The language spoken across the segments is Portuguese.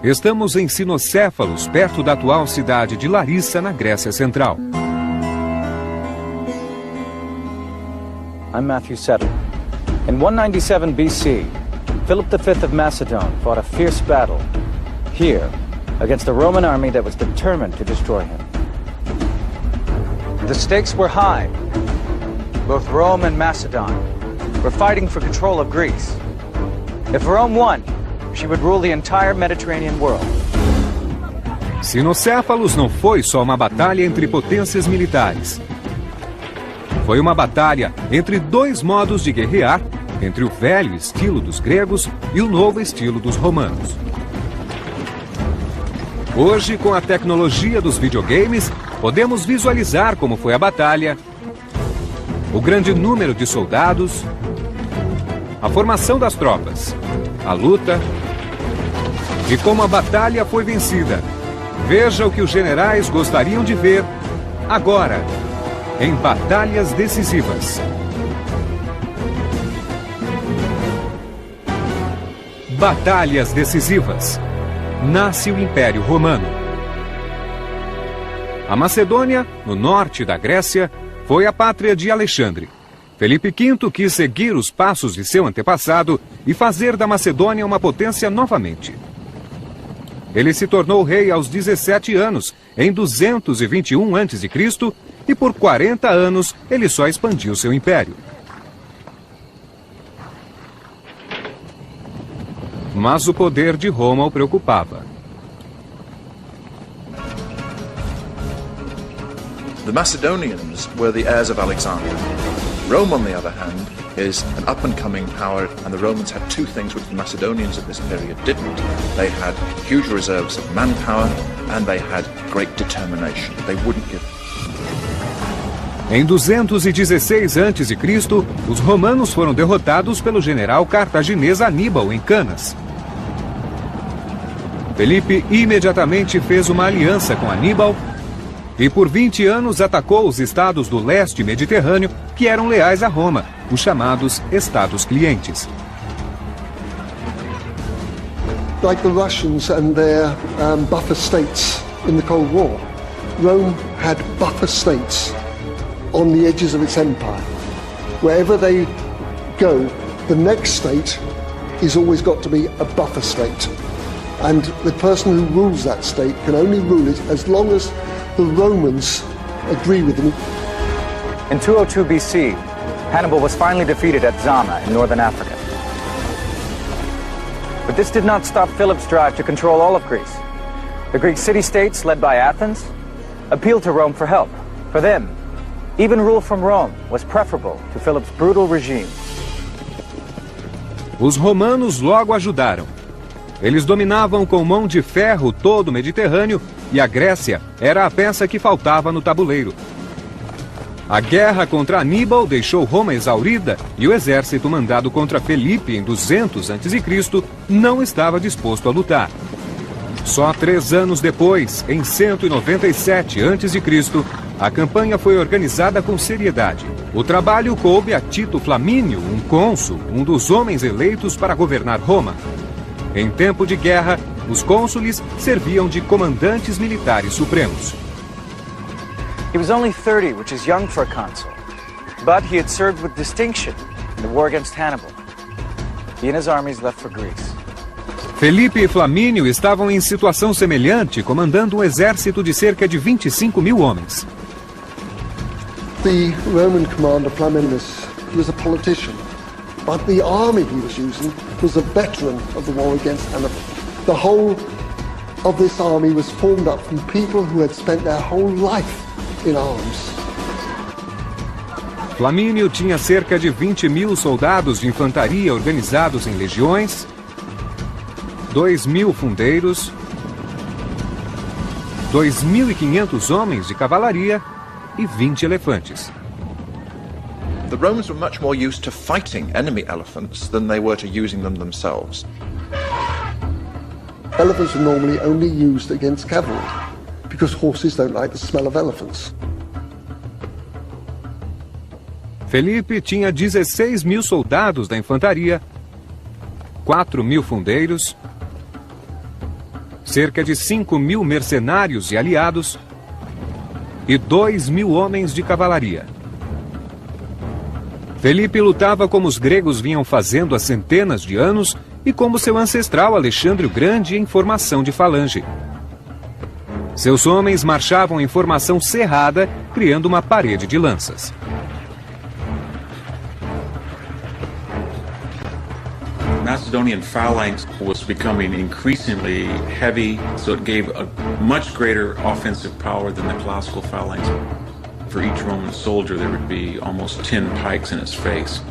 Estamos em Sinocéfalos, perto da atual cidade de Larissa, na Grécia Central. I'm Matthew Settler. In 197 BC, Philip V of Macedon fought a fierce battle here against a Roman army that was determined to destroy him. The stakes were high. Both Rome and Macedon were fighting for control of Greece. If Rome won, she would rule the entire Mediterranean world. Sinocéfalos não foi só uma batalha entre potências militares. Foi uma batalha entre dois modos de guerrear, entre o velho estilo dos gregos e o novo estilo dos romanos. Hoje, com a tecnologia dos videogames, podemos visualizar como foi a batalha, o grande número de soldados, a formação das tropas, a luta e como a batalha foi vencida. Veja o que os generais gostariam de ver agora, em batalhas decisivas. Batalhas decisivas. Nasce o Império Romano. A Macedônia, no norte da Grécia, foi a pátria de Alexandre. Felipe V quis seguir os passos de seu antepassado e fazer da Macedônia uma potência novamente. Ele se tornou rei aos 17 anos, em 221 a.C., e por 40 anos ele só expandiu seu império. Mas o poder de Roma o preocupava. The Macedonians were the heirs of Alexander. Rome, on the other hand, is an up-and-coming power, and the Romans had two things which the Macedonians at this period didn't. They had huge reserves of manpower, and they had great determination. They wouldn't give. Em 216 a.C., os romanos foram derrotados pelo general cartaginês Aníbal em Canas. Felipe imediatamente fez uma aliança com Aníbal e por 20 anos atacou os estados do leste mediterrâneo que eram leais a Roma, os chamados estados clientes. Like the Russians and their buffer states in the Cold War, Rome had buffer states on the edges of its empire. Wherever they go, the next state is always got to be a buffer state. And the person who rules that state can only rule it as long as the Romans agree with them. In 202 BC, Hannibal was finally defeated at Zama in northern Africa. But this did not stop Philip's drive to control all of Greece. The Greek city-states, led by Athens, appealed to Rome for help. For them, even rule from Rome was preferable to Philip's brutal regime. Os romanos logo ajudaram. Eles dominavam com mão de ferro todo o Mediterrâneo e a Grécia era a peça que faltava no tabuleiro. A guerra contra Aníbal deixou Roma exaurida e o exército mandado contra Felipe em 200 a.C. não estava disposto a lutar. Só 3 anos depois, em 197 a.C., a campanha foi organizada com seriedade. O trabalho coube a Tito Flamínio, um cônsul, um dos homens eleitos para governar Roma. Em tempo de guerra, os cônsules serviam de comandantes militares supremos. He was only 30, which is young for a consul, but he had served with distinction in the war against Hannibal. He and his armies left for Greece. Felipe e Flamínio estavam em situação semelhante, comandando um exército de cerca de 25 mil homens. The Roman commander Flamininus was a politician, but the army he was using was a veteran of the war against Hannibal. The whole of this army was formed up from people who had spent their whole life in arms. Flamínio tinha cerca de 20 mil soldados de infantaria organizados em legiões, 2.000 fundeiros, 2.500 homens de cavalaria e 20 elefantes. The Romans were much more used to fighting enemy elephants than they were to using them themselves. Elephants are normally only used against cavalry because horses don't like the smell of elephants. Felipe tinha 16 mil soldados da infantaria, 4.000 fundeiros, cerca de 5.000 mercenários e aliados e 2.000 homens de cavalaria. Felipe lutava como os gregos vinham fazendo há centenas de anos e como seu ancestral Alexandre o Grande em formação de falange. Seus homens marchavam em formação cerrada, criando uma parede de lanças. Macedonian phalanx was becoming increasingly heavy, so it gave a much greater offensive power than the classical phalanx. For each Roman soldier, there would be almost 10 pikes in his face.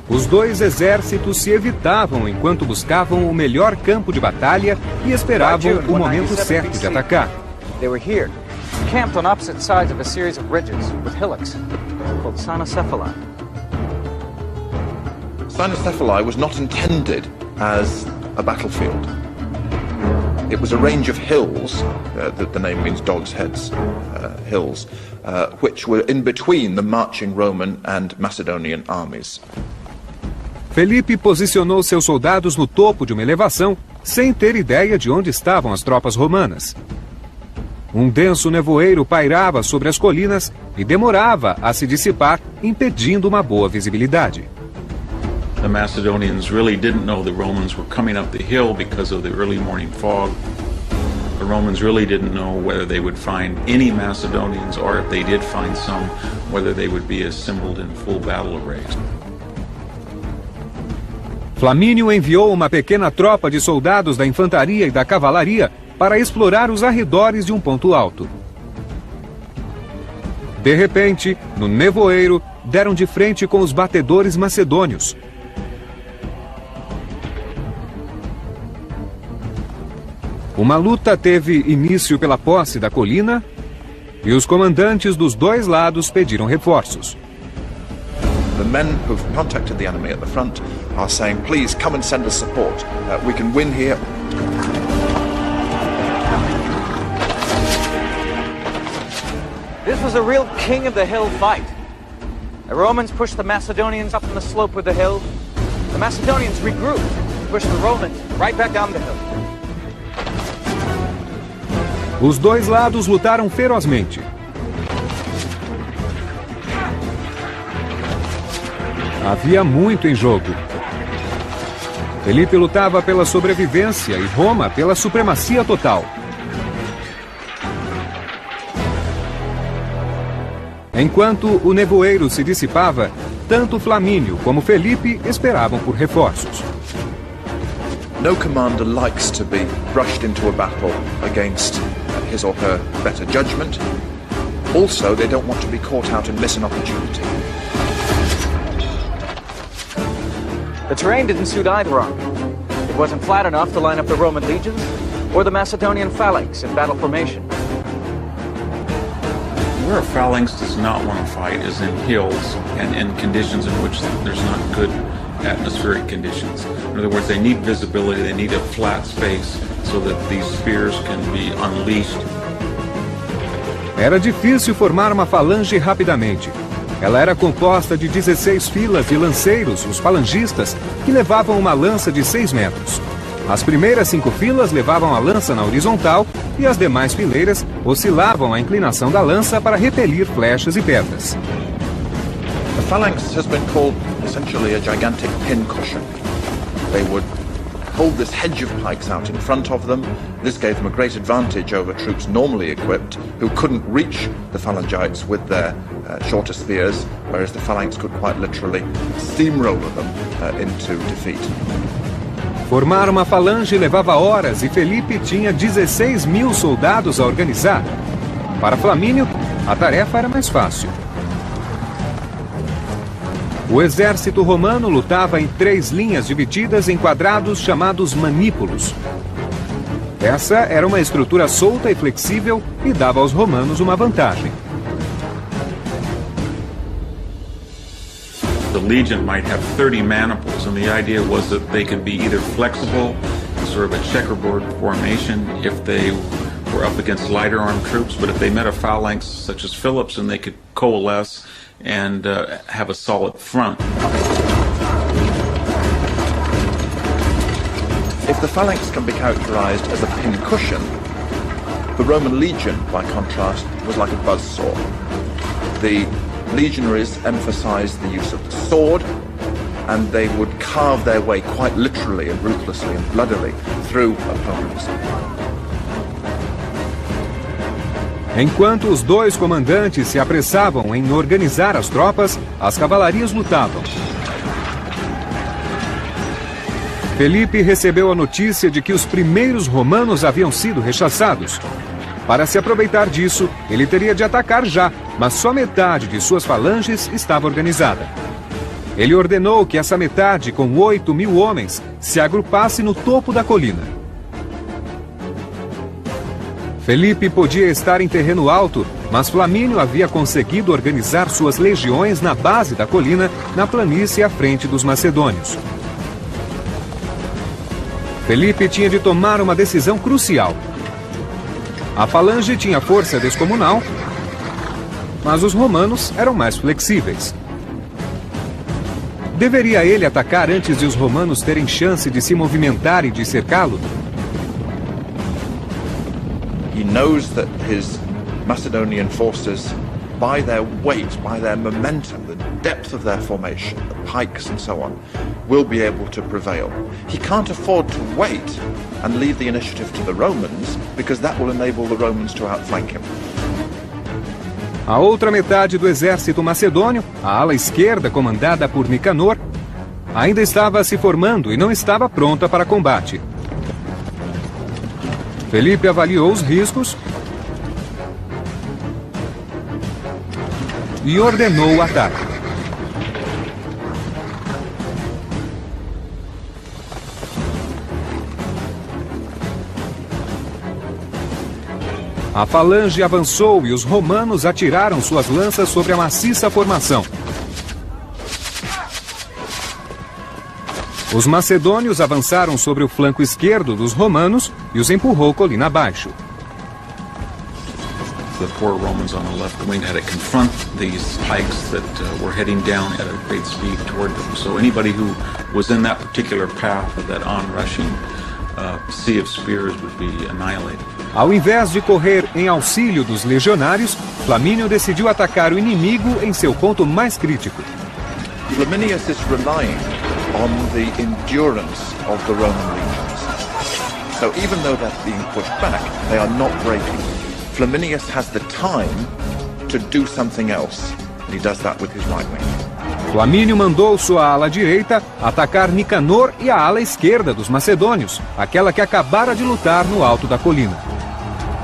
Os dois exércitos se evitavam enquanto buscavam o melhor campo de batalha e esperavam o momento certo de atacar. They were here, camped on opposite sides of a series of ridges with hillocks called Cynocephali. Cynocephali was not intended as a battlefield. It was a range of hills, the name means dog's heads, hills, which were in between the marching Roman and Macedonian armies. Felipe posicionou seus soldados no topo de uma elevação, sem ter ideia de onde estavam as tropas romanas. Um denso nevoeiro pairava sobre as colinas e demorava a se dissipar, impedindo uma boa visibilidade. The Macedonians really didn't know the Romans were coming up the hill because of the early morning fog. The Romans really didn't know whether they would find any Macedonians, or if they did find some, whether they would be assembled in full battle arrays. Flamínio enviou uma pequena tropa de soldados da infantaria e da cavalaria para explorar os arredores de um ponto alto. De repente, no nevoeiro, deram de frente com os batedores macedônios. Uma luta teve início pela posse da colina e os comandantes dos dois lados pediram reforços. The men who've contacted the enemy at the front are saying, please come and send us support. We can win here. This was a real king of the hill fight. The Romans pushed the Macedonians up on the slope of the hill. The Macedonians regrouped and pushed the Romans right back down the hill. Os dois lados lutaram ferozmente. Havia muito em jogo. Felipe lutava pela sobrevivência e Roma pela supremacia total. Enquanto o nevoeiro se dissipava, tanto Flamínio como Felipe esperavam por reforços. No commander likes to be rushed into a battle against his or her better judgment. Also, they don't want to be caught out and miss an opportunity. The terrain didn't suit either army. It wasn't flat enough to line up the Roman legions or the Macedonian phalanx in battle formation. Where a phalanx does not want to fight is in hills and in conditions in which there's not good atmospheric conditions. In other words, they need visibility, they need a flat space so that these spears can be unleashed. Era difícil formar uma falange rapidamente. Ela era composta de 16 filas de lanceiros, os falangistas, que levavam uma lança de 6 metros. As primeiras 5 filas levavam a lança na horizontal e as demais fileiras oscilavam a inclinação da lança para repelir flechas e pedras. The phalanx has been called essentially a gigantic pincushion. They would hold this hedge of pikes out in front of them. This gave them a great advantage over troops normally equipped who couldn't reach the phalangites with their shorter spears, whereas the phalanx could quite literally steamroller them into defeat. Formar uma falange levava horas e Felipe tinha 16.000 soldados a organizar. Para Flamínio, a tarefa era mais fácil. O exército romano lutava em 3 linhas divididas em quadrados chamados manípulos. Essa era uma estrutura solta e flexível e dava aos romanos uma vantagem. The legion might have 30 maniples, and the idea was that they could be either flexible, sort of a checkerboard formation, if they were up against lighter armed troops, but if they met a phalanx such as Philip's, then they could coalesce and have a solid front. If the phalanx can be characterized as a pincushion, the Roman legion, by contrast, was like a buzzsaw. The legionaries emphasized the use of the sword, and they would carve their way quite literally and ruthlessly and bloodily through opponents. Enquanto os dois comandantes se apressavam em organizar as tropas, as cavalarias lutavam. Felipe recebeu a notícia de que os primeiros romanos haviam sido rechaçados. Para se aproveitar disso, ele teria de atacar já, mas só metade de suas falanges estava organizada. Ele ordenou que essa metade, com 8.000 homens, se agrupasse no topo da colina. Felipe podia estar em terreno alto, mas Flamínio havia conseguido organizar suas legiões na base da colina, na planície à frente dos macedônios. Felipe tinha de tomar uma decisão crucial. A falange tinha força descomunal, mas os romanos eram mais flexíveis. Deveria ele atacar antes de os romanos terem chance de se movimentar e de cercá-lo? He knows that his Macedonian forces, by their weight, by their momentum, the depth of their formation, the pikes and so on, will be able to prevail. He can't afford to wait and leave the initiative to the Romans, because that will enable the Romans to outflank him. A outra metade do exército macedônio, a ala esquerda comandada por Nicanor, ainda estava se formando e não estava pronta para combate. Felipe avaliou os riscos e ordenou o ataque. A falange avançou e os romanos atiraram suas lanças sobre a maciça formação. Os macedônios avançaram sobre o flanco esquerdo dos romanos e os empurrou colina abaixo. The four Romans on the left wing had to confront these pikes that were heading down at a great speed toward them. So anybody who was in that particular path of that onrushing sea of spears would be annihilated. Ao invés de correr em auxílio dos legionários, Flamínio decidiu atacar o inimigo em seu ponto mais crítico. Flaminius is relying on the endurance of the Roman legions. So even though they're being pushed back, they are not breaking. Flaminius has the time to do something else, and he does that with his right wing. Flamínio mandou sua ala direita atacar Nicanor e a ala esquerda dos macedônios, aquela que acabara de lutar no alto da colina.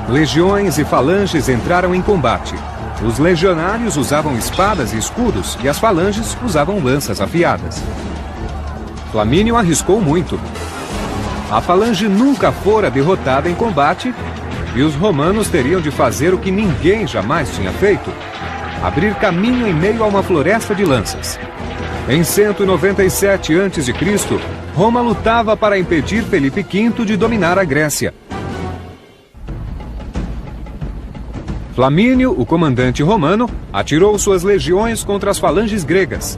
Legiões e falanges entraram em combate. Os legionários usavam espadas e escudos e as falanges usavam lanças afiadas. Flamínio arriscou muito. A falange nunca fora derrotada em combate e os romanos teriam de fazer o que ninguém jamais tinha feito: abrir caminho em meio a uma floresta de lanças. Em 197 a.C., Roma lutava para impedir Felipe V de dominar a Grécia. Flamínio, o comandante romano, atirou suas legiões contra as falanges gregas.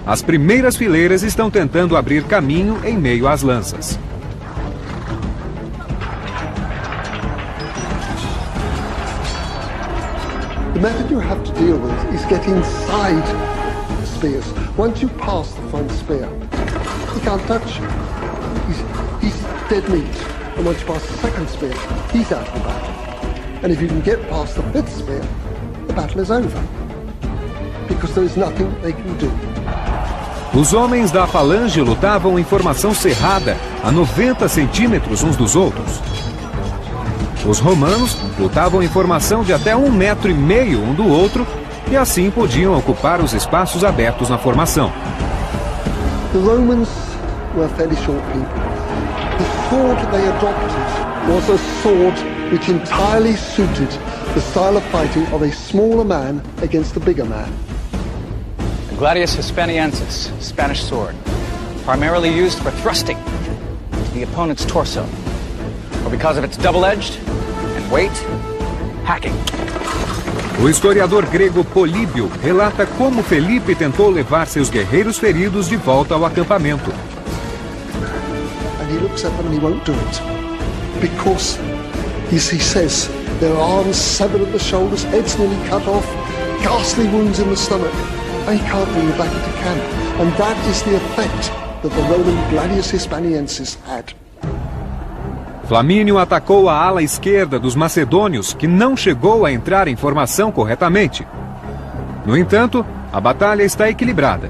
As primeiras fileiras estão tentando abrir caminho em meio às lanças. The method you have to deal with is get inside spears. Once you pass the front spear, he can't touch you. He's dead meat. And once you pass the second spear, he's out of the battle. And if you can get past the fifth spear, the battle is over. Because there is nothing they can do. Os homens da falange lutavam em formação cerrada, a 90 centímetros uns dos outros. Os romanos lutavam em formação de até 1,5 metro um do outro e assim podiam ocupar os espaços abertos na formação. The Romans were fairly short people. The sword they adopted was a sword which entirely suited the style of fighting of a smaller man against a bigger man. The Gladius Hispaniensis, Spanish sword, primarily used for thrusting into the opponent's torso, or because of its double-edged and weight, hacking. O historiador grego Políbio relata como Felipe tentou levar seus guerreiros feridos de volta ao acampamento. And and he looks at them and he won't do it. Because, as he says, their arms severed at the shoulders, heads nearly cut off, ghastly wounds in the stomach, and he can't bring them back into camp. And that is the effect that the Roman gladius hispaniensis had. Flamínio atacou a ala esquerda dos macedônios, que não chegou a entrar em formação corretamente. No entanto, a batalha está equilibrada.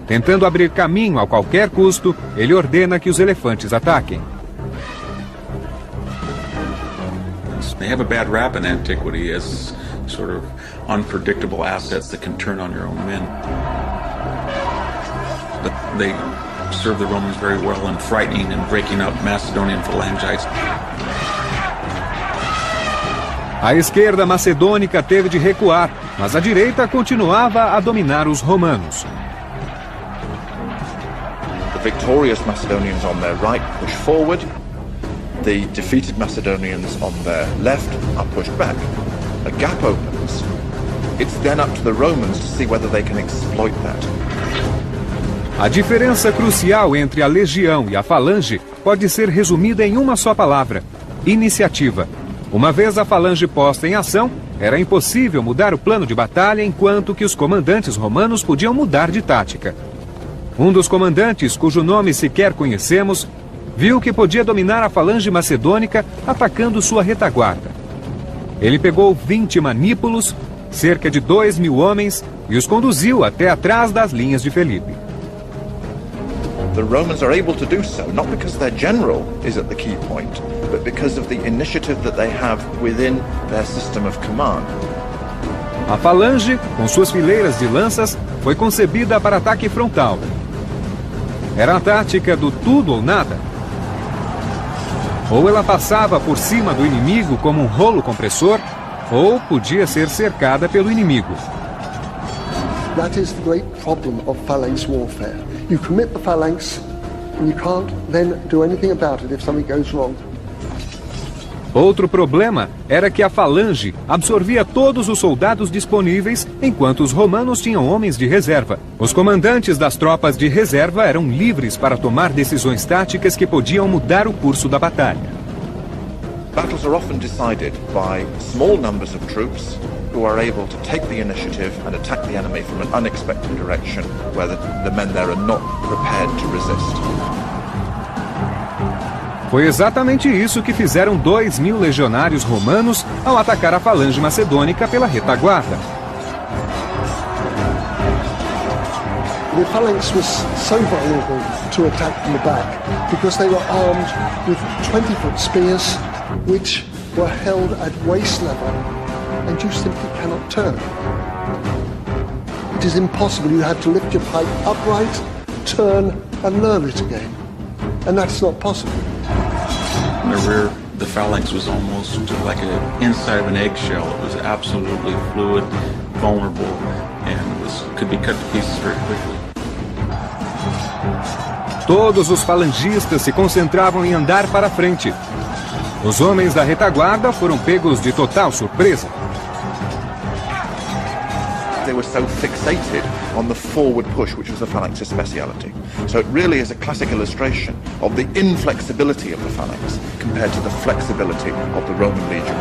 Tentando abrir caminho a qualquer custo, ele ordena que os elefantes ataquem. They have a bad rap in antiquity as sort of unpredictable assets that can turn on your own men. But they served the Romans very well in frightening and breaking up Macedonian phalangites. A esquerda macedônica teve de recuar, mas a direita continuava a dominar os romanos. The victorious Macedonians on their right push forward. The defeated Macedonians on their left are pushed back. A gap opens. It's then up to the Romans to see whether they can exploit that. A diferença crucial entre a legião e a falange pode ser resumida em uma só palavra: iniciativa. Uma vez a falange posta em ação, era impossível mudar o plano de batalha, enquanto que os comandantes romanos podiam mudar de tática. Um dos comandantes, cujo nome sequer conhecemos, viu que podia dominar a falange macedônica atacando sua retaguarda. Ele pegou 20 manípulos, cerca de 2.000 homens, e os conduziu até atrás das linhas de Felipe. The Romans are able to do so, not because their general is at the key point, but because of the initiative that they have within their system of command. A falange, com suas fileiras de lanças, foi concebida para ataque frontal. Era a tática do tudo ou nada. Ou ela passava por cima do inimigo como um rolo compressor, ou podia ser cercada pelo inimigo. That is the great problem of phalanx warfare. You commit the phalanx and you can't then do anything about it if something goes wrong. Outro problema era que a falange absorvia todos os soldados disponíveis, enquanto os romanos tinham homens de reserva. Os comandantes das tropas de reserva eram livres para tomar decisões táticas que podiam mudar o curso da batalha. Battles are often decided by small numbers of troops who are able to take the initiative and attack the enemy from an unexpected direction where the men there are not prepared to resist. Foi exatamente isso que fizeram 2.000 legionários romanos ao atacar a falange macedônica pela retaguarda. The phalanx was so vulnerable to attack from the back because they were armed with 20-foot spears which were held at waist level and you simply cannot turn. It is impossible. You have to lift your pike upright, turn and lower it again. And that's not possible. In the rear, the phalanx was almost like an inside of an eggshell. It was absolutely fluid, vulnerable, and could be cut to pieces very quickly. Todos os falangistas se concentravam em andar para frente. Os homens da retaguarda foram pegos de total surpresa. They were so fixated on the forward push, which was the phalanx's speciality. So it really is a classic illustration of the inflexibility of the phalanx compared to the flexibility of the Roman legion.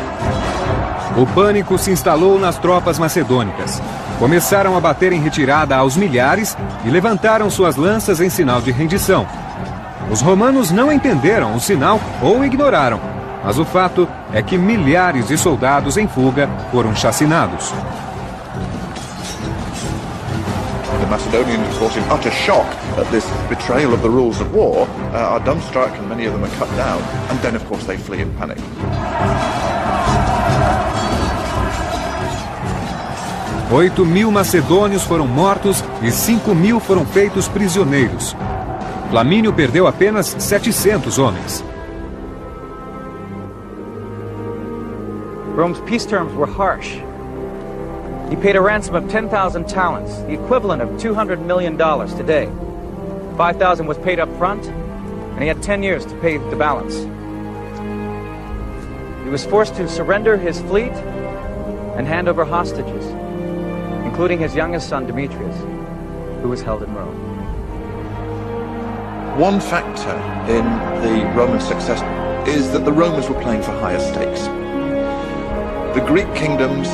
O pânico se instalou nas tropas macedônicas. Começaram a bater em retirada aos milhares e levantaram suas lanças em sinal de rendição. Os romanos não entenderam o sinal ou ignoraram, mas o fato é que milhares de soldados em fuga foram chacinados. The Macedonians, of course, in utter shock at this betrayal of the rules of war, are dumbstruck and many of them are cut down. And then, of course, they flee in panic. Oito 8.000 macedônios foram mortos e 5.000 foram feitos prisioneiros. Flamínio perdeu apenas 700 homens. Rome's peace terms were harsh. He paid a ransom of 10,000 talents, the equivalent of $200 million today. 5,000 was paid up front, and he had 10 years to pay the balance. He was forced to surrender his fleet and hand over hostages, including his youngest son, Demetrius, who was held in Rome. One factor in the Roman success is that the Romans were playing for higher stakes. The Greek kingdoms,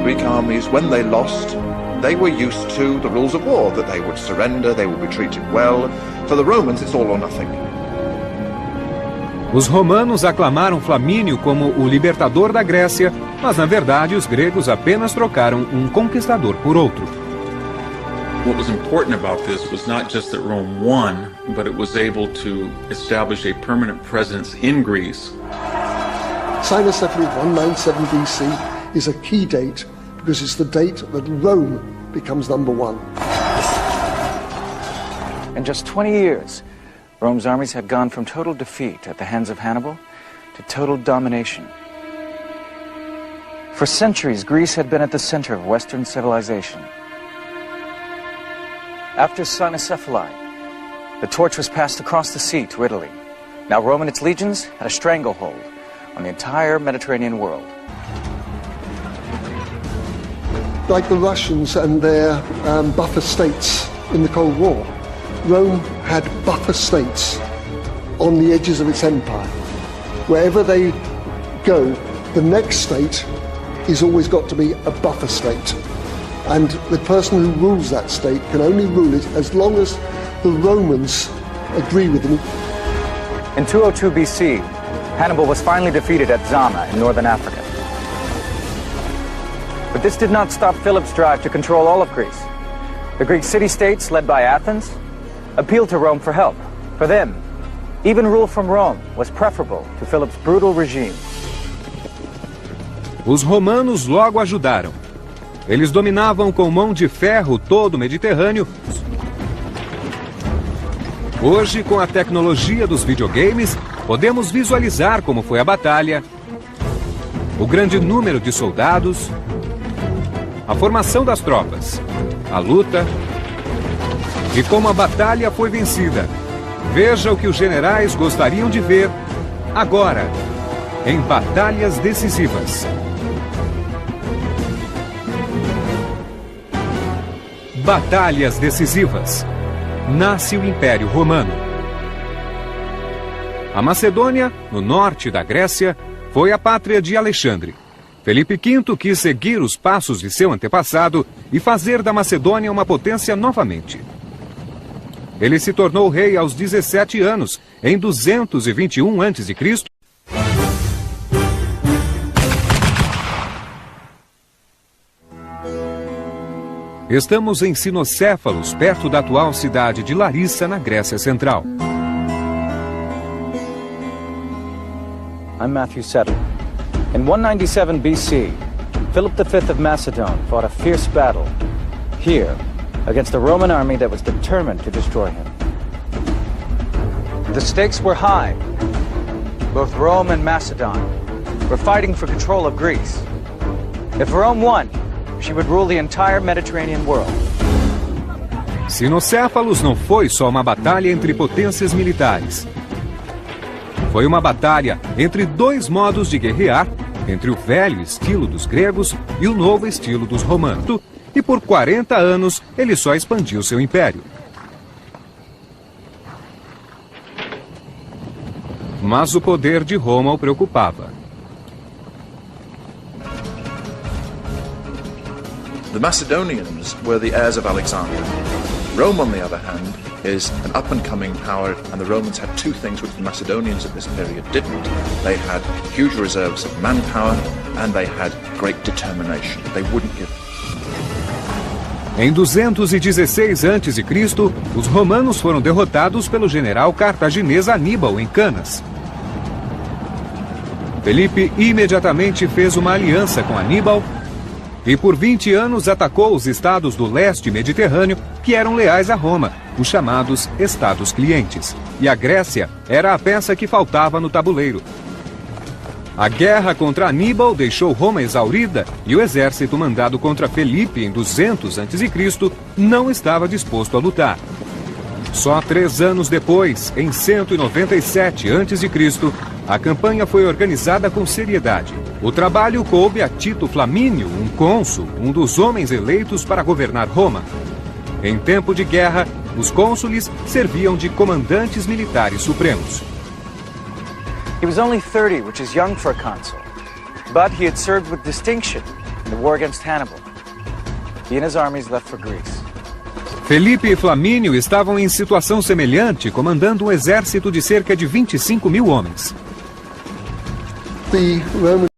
Greek armies, when they lost, they were used to the rules of war, that they would surrender, they would be treated well. For the Romans, it's all or nothing. Os romanos aclamaram Flamínio como o libertador da Grécia, mas na verdade os gregos apenas trocaram um conquistador por outro. What was important about this was not just that Rome won, but it was able to establish a permanent presence in Greece. Cynoscephaly 197 BC is a key date because it's the date that Rome becomes number one. In just 20 years, Rome's armies had gone from total defeat at the hands of Hannibal to total domination. For centuries, Greece had been at the center of Western civilization. After Cynoscephaly, the torch was passed across the sea to Italy. Now Rome and its legions had a stranglehold on the entire Mediterranean world. Like the Russians and their buffer states in the Cold War, Rome had buffer states on the edges of its empire. Wherever they go, the next state is always got to be a buffer state. And the person who rules that state can only rule it as long as the Romans agree with them. In 202 BC, Hannibal was finally defeated at Zama in northern Africa. But this did not stop Philip's drive to control all of Greece. The Greek city-states, led by Athens, appealed to Rome for help. For them, even rule from Rome was preferable to Philip's brutal regime. Os romanos logo ajudaram. Eles dominavam com mão de ferro todo o Mediterrâneo. Hoje, com a tecnologia dos videogames, podemos visualizar como foi a batalha, o grande número de soldados, a formação das tropas, a luta e como a batalha foi vencida. Veja o que os generais gostariam de ver agora, em batalhas decisivas. Batalhas decisivas. Nasce o Império Romano. A Macedônia, no norte da Grécia, foi a pátria de Alexandre. Felipe V quis seguir os passos de seu antepassado e fazer da Macedônia uma potência novamente. Ele se tornou rei aos 17 anos, em 221 a.C. Estamos em Cynoscephalos, perto da atual cidade de Larissa, na Grécia Central. I'm Matthew Settler. In 197 BC, Philip V of Macedon fought a fierce battle here against a Roman army that was determined to destroy him. The stakes were high. Both Rome and Macedon were fighting for control of Greece. If Rome won, she would rule the entire Mediterranean world. Cynoscephalos não foi só uma batalha entre potências militares. Foi uma batalha entre dois modos de guerrear, entre o velho estilo dos gregos e o novo estilo dos romanos. E por 40 anos ele só expandiu seu império. Mas o poder de Roma o preocupava. The Macedonians were the heirs of Alexander. Rome, on the other hand, is an up-and-coming power, and the Romans had two things which the Macedonians at this period didn't. They had huge reserves of manpower, and they had great determination. They wouldn't give. Em 216 a.C., os romanos foram derrotados pelo general cartaginês Aníbal em Canas. Felipe imediatamente fez uma aliança com Aníbal e por 20 anos atacou os estados do leste mediterrâneo que eram leais a Roma, os chamados estados clientes. E a Grécia era a peça que faltava no tabuleiro. A guerra contra Aníbal deixou Roma exaurida e o exército mandado contra Felipe em 200 a.C. não estava disposto a lutar. Só 3 anos depois, em 197 a.C., a campanha foi organizada com seriedade. O trabalho coube a Tito Flamínio, um cônsul, um dos homens eleitos para governar Roma. Em tempo de guerra, Os cônsules serviam de comandantes militares supremos. He was only 30, which is young for a consul. But he had served with distinction in the war against Hannibal. He and his armies left for Greece. Felipe e Flamínio estavam em situação semelhante, comandando um exército de cerca de 25 mil homens. The Roman